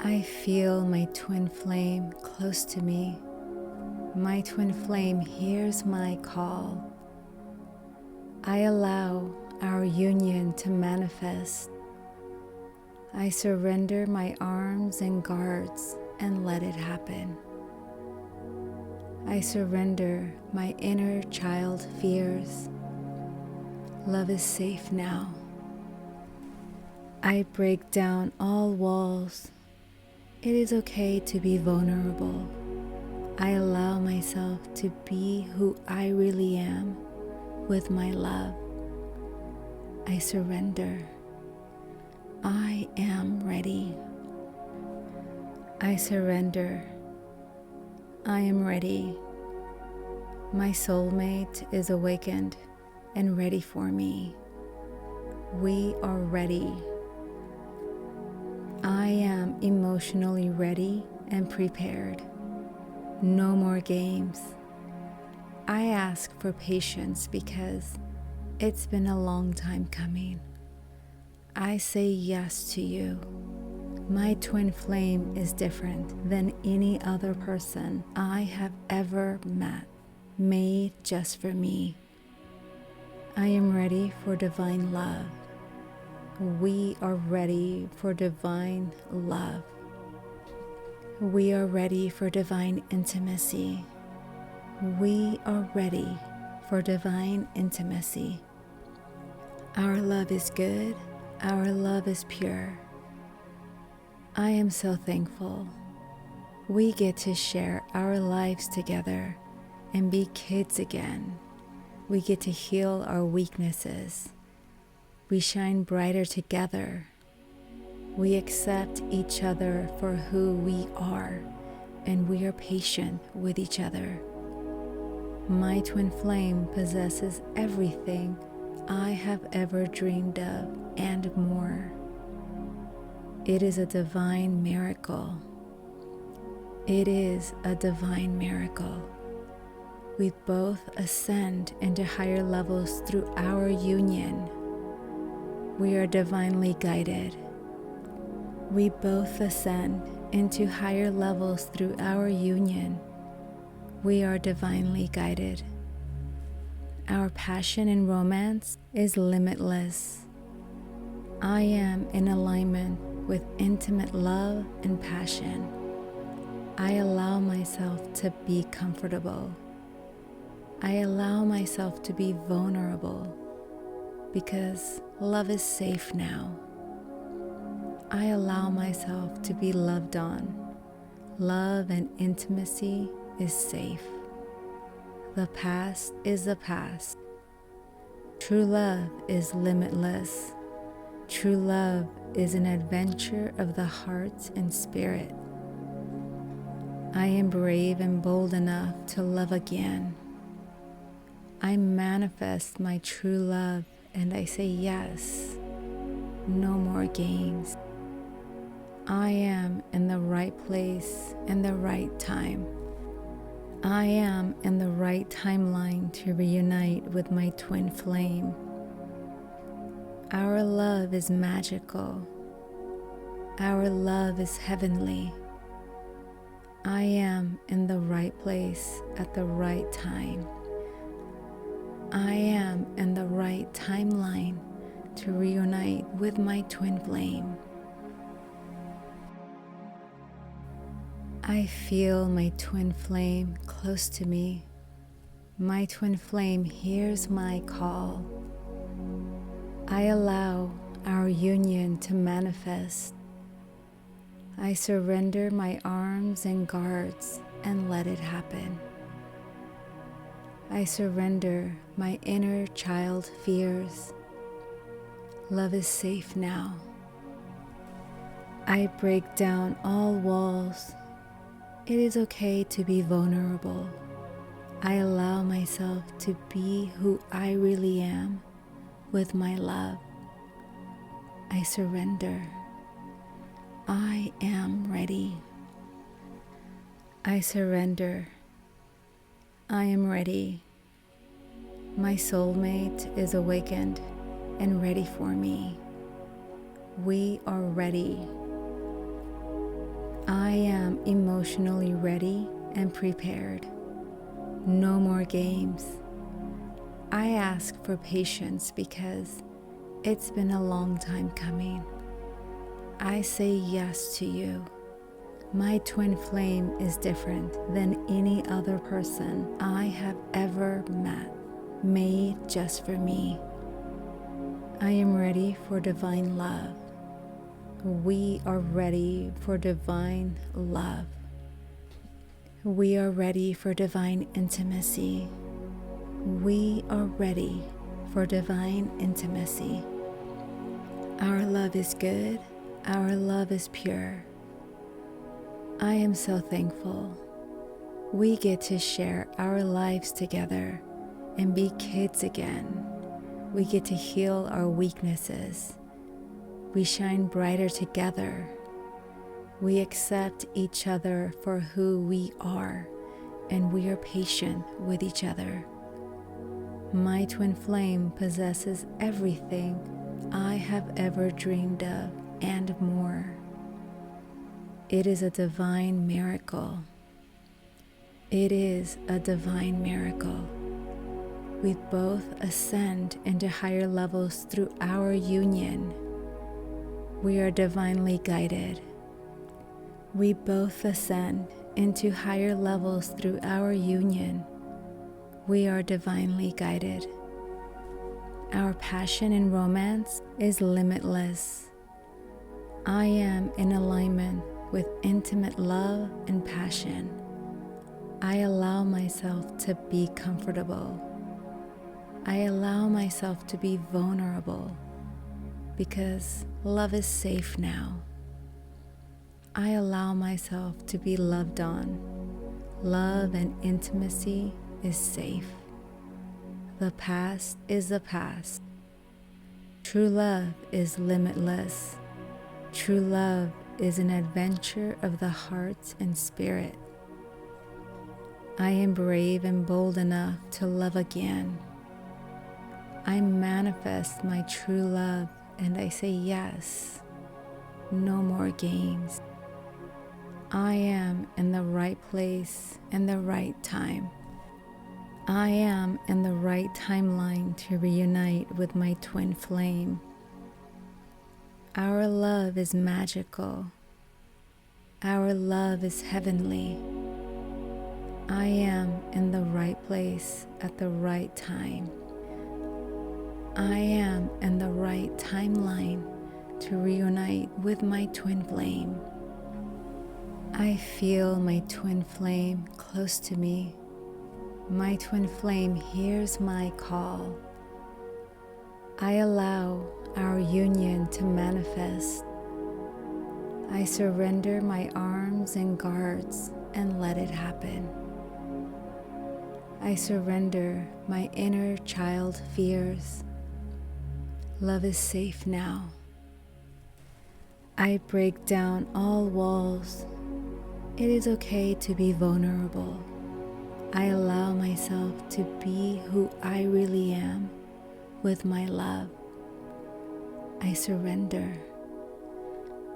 I feel my twin flame close to me. My twin flame hears my call. I allow our union to manifest. I surrender my arms and guards and let it happen. I surrender my inner child fears. Love is safe now. I break down all walls. It is okay to be vulnerable. I allow myself to be who I really am with my love. I surrender. I am ready. I surrender. I am ready. My soulmate is awakened and ready for me. We are ready. I am emotionally ready and prepared. No more games. I ask for patience because it's been a long time coming. I say yes to you. My twin flame is different than any other person I have ever met, made just for me. I am ready for divine love. We are ready for divine love. We are ready for divine intimacy. We are ready for divine intimacy. Our love is good. Our love is pure. I am so thankful. We get to share our lives together and be kids again. We get to heal our weaknesses. We shine brighter together. We accept each other for who we are, and we are patient with each other. My twin flame possesses everything I have ever dreamed of and more. It is a divine miracle. It is a divine miracle. We both ascend into higher levels through our union. We are divinely guided. We both ascend into higher levels through our union. We are divinely guided. Our passion and romance is limitless. I am in alignment with intimate love and passion. I allow myself to be comfortable. I allow myself to be vulnerable because love is safe now. I allow myself to be loved on. Love and intimacy is safe. The past is the past. True love is limitless. True love is an adventure of the heart and spirit. I am brave and bold enough to love again. I manifest my true love and I say yes. No more games. I am in the right place and the right time. I am in the right timeline to reunite with my twin flame. Our love is magical. Our love is heavenly. I am in the right place at the right time. I am in the right timeline to reunite with my twin flame. I feel my twin flame close to me. My twin flame hears my call. I allow our union to manifest. I surrender my arms and guards and let it happen. I surrender my inner child fears. Love is safe now. I break down all walls. It is okay to be vulnerable. I allow myself to be who I really am with my love. I surrender. I am ready. I surrender. I am ready. My soulmate is awakened and ready for me. We are ready. I am emotionally ready and prepared. No more games. I ask for patience because it's been a long time coming. I say yes to you. My twin flame is different than any other person I have ever met, made just for me. I am ready for divine love. We are ready for divine love. We are ready for divine intimacy. We are ready for divine intimacy. Our love is good. Our love is pure. I am so thankful. We get to share our lives together and be kids again. We get to heal our weaknesses. We shine brighter together. We accept each other for who we are, and we are patient with each other. My twin flame possesses everything I have ever dreamed of and more. It is a divine miracle. It is a divine miracle. We both ascend into higher levels through our union. We are divinely guided. We both ascend into higher levels through our union. We are divinely guided. Our passion in romance is limitless. I am in alignment with intimate love and passion. I allow myself to be comfortable. I allow myself to be vulnerable because love is safe now. I allow myself to be loved on. Love and intimacy is safe. The past is the past. True love is limitless. True love is an adventure of the heart and spirit. I am brave and bold enough to love again. I manifest my true love and I say yes. No more games. I am in the right place and the right time. I am in the right timeline to reunite with my twin flame. Our love is magical. Our love is heavenly. I am in the right place at the right time. I am in the right timeline to reunite with my twin flame. I feel my twin flame close to me. My twin flame hears my call. I allow our union to manifest. I surrender my arms and guards and let it happen. I surrender my inner child fears. Love is safe now. I break down all walls. It is okay to be vulnerable. I allow myself to be who I really am with my love. I surrender.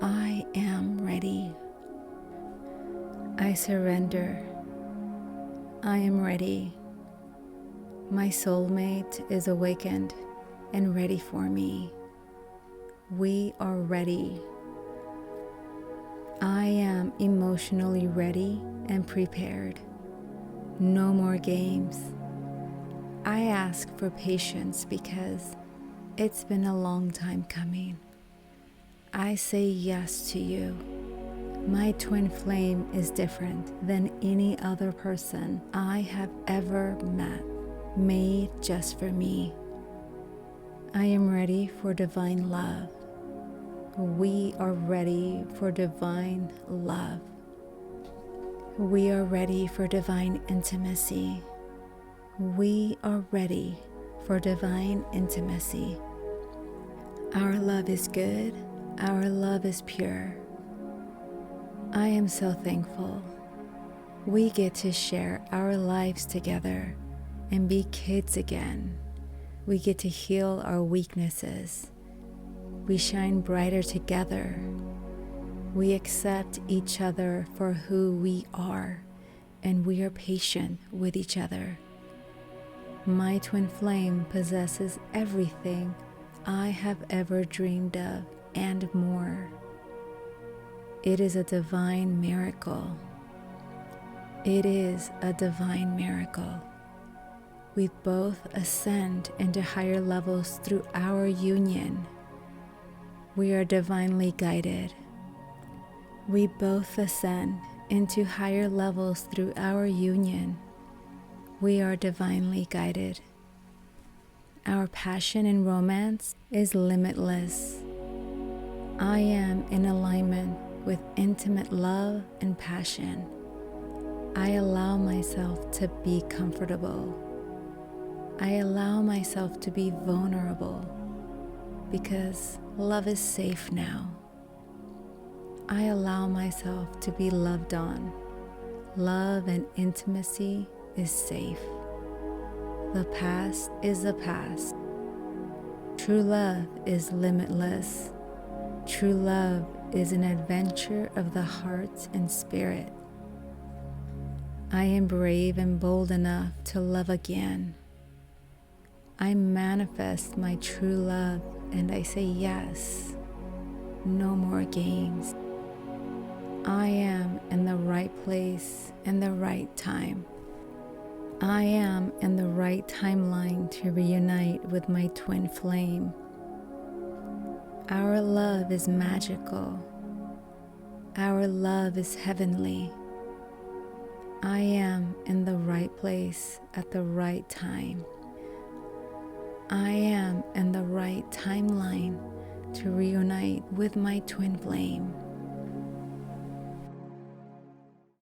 I am ready. I surrender. I am ready. My soulmate is awakened and ready for me. We are ready. I am emotionally ready and prepared. No more games. I ask for patience because it's been a long time coming. I say yes to you. My twin flame is different than any other person I have ever met, made just for me. I am ready for divine love. We are ready for divine love. We are ready for divine intimacy. We are ready for divine intimacy. Our love is good. Our love is pure. I am so thankful. We get to share our lives together and be kids again. We get to heal our weaknesses. We shine brighter together. We accept each other for who we are, and we are patient with each other. My twin flame possesses everything I have ever dreamed of and more. It is a divine miracle. It is a divine miracle. We both ascend into higher levels through our union. We are divinely guided. We both ascend into higher levels through our union. We are divinely guided. Our passion in romance is limitless. I am in alignment with intimate love and passion. I allow myself to be comfortable. I allow myself to be vulnerable because love is safe now. I allow myself to be loved on. Love and intimacy is safe. The past is the past. True love is limitless. True love is an adventure of the heart and spirit. I am brave and bold enough to love again. I manifest my true love and I say yes. No more games. I am in the right place and the right time. I am in the right timeline to reunite with my twin flame. Our love is magical. Our love is heavenly. I am in the right place at the right time. I am in the right timeline to reunite with my twin flame.